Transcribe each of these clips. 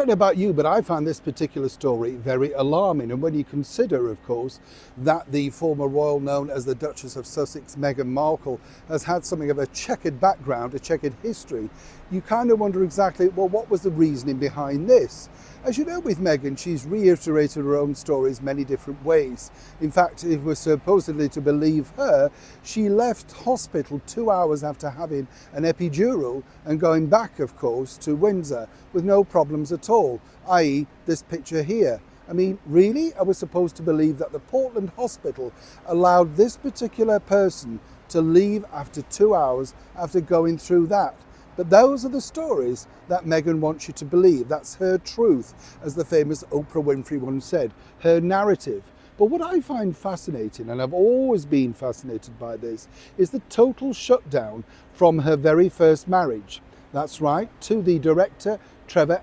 don't know about you, but I find this particular story very alarming. And when you consider, of course, that the former royal known as the Duchess of Sussex, Meghan Markle, has had something of a checkered background, a checkered history, you kind of wonder exactly, well, what was the reasoning behind this? As you know, with Meghan, she's reiterated her own stories many different ways. In fact, if we're supposedly to believe her, she left hospital 2 hours after having an epidural and going back, of course, to Windsor with no problems at all, i.e. this picture here. I mean, really? I was supposed to believe that the Portland hospital allowed this particular person to leave after 2 hours after going through that. But those are the stories that Meghan wants you to believe. That's her truth, as the famous Oprah Winfrey once said, her narrative. But what I find fascinating, and I've always been fascinated by this, is the total shutdown from her very first marriage. That's right, to the director Trevor.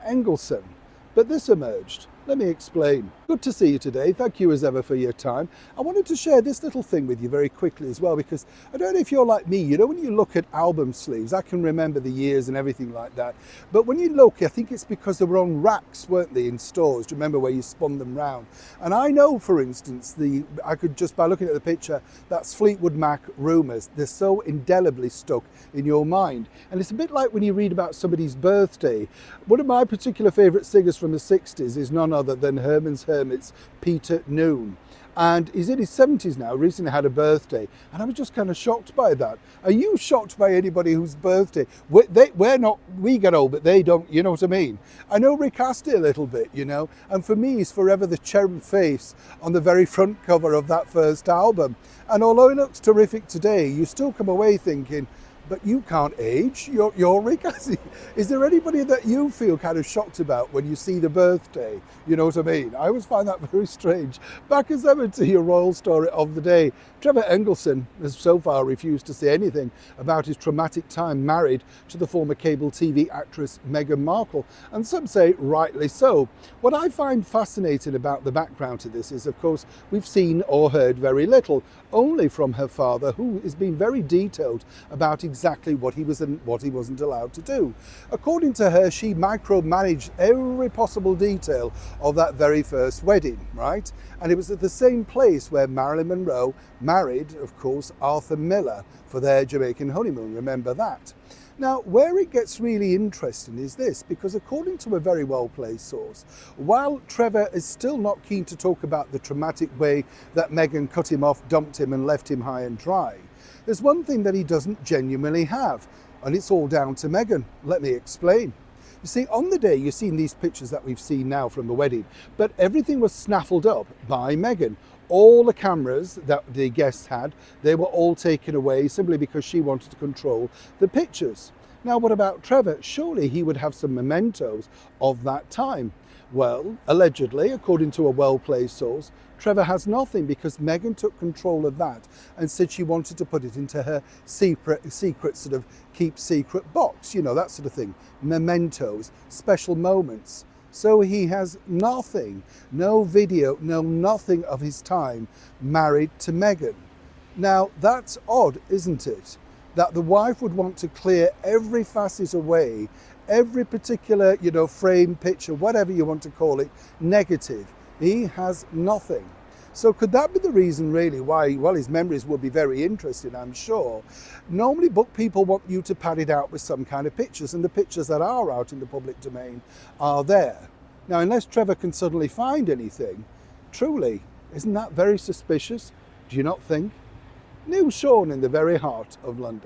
But this emerged. Let me explain. Good to see you today. Thank you as ever for your time. I wanted to share this little thing with you very quickly as well, because I don't know if you're like me, you know, when you look at album sleeves, I can remember the years and everything like that. But when you look, I think it's because they were on racks, weren't they, in stores? Do you remember where you spun them round? And I know, for instance, I could just by looking at the picture, that's Fleetwood Mac Rumours. They're so indelibly stuck in your mind. And it's a bit like when you read about somebody's birthday. One of my particular favourite singers from the 60s is none other than Herman's Hermits, Peter Noone. And he's in his 70s now, recently had a birthday. And I was just kind of shocked by that. Are you shocked by anybody whose birthday? We get old, but they don't, you know what I mean? I know Rick Astley a little bit, you know, and for me, he's forever the cherub face on the very front cover of that first album. And although he looks terrific today, you still come away thinking, but you can't age, you're Rick Astley. Is there anybody that you feel kind of shocked about when you see the birthday? You know what I mean? I always find that very strange. Back as ever to your royal story of the day. Trevor has so far refused to say anything about his traumatic time married to the former cable TV actress Meghan Markle, and some say rightly so. What I find fascinating about the background to this is, of course, we've seen or heard very little, only from her father, who has been very detailed about exactly what he was and what he wasn't allowed to do. According to her, she micromanaged every possible detail of that very first wedding, right? And it was at the same place where Marilyn Monroe married, of course, Arthur Miller for their Jamaican honeymoon. Remember that. Now, where it gets really interesting is this, because according to a very well-placed source, while Trevor is still not keen to talk about the traumatic way that Meghan cut him off, dumped him and left him high and dry, there's one thing that he doesn't genuinely have, and it's all down to Meghan. Let me explain. You see, on the day, you've seen these pictures that we've seen now from the wedding, but everything was snaffled up by Meghan. All the cameras that the guests had, they were all taken away simply because she wanted to control the pictures. Now, what about Trevor? Surely he would have some mementos of that time. Well, allegedly, according to a well-placed source, Trevor has nothing because Meghan took control of that and said she wanted to put it into her secret sort of keep secret box, you know, that sort of thing. Mementos, special moments. So he has nothing, no video, no nothing of his time married to Meghan. Now, that's odd, isn't it? That the wife would want to clear every facet away, every particular, you know, frame, picture, whatever you want to call it, negative. He has nothing. So could that be the reason really why, well, his memories would be very interesting, I'm sure. Normally book people want you to pad it out with some kind of pictures, and the pictures that are out in the public domain are there. Now, unless Trevor can suddenly find anything, truly, isn't that very suspicious? Do you not think? New Sean in the very heart of London.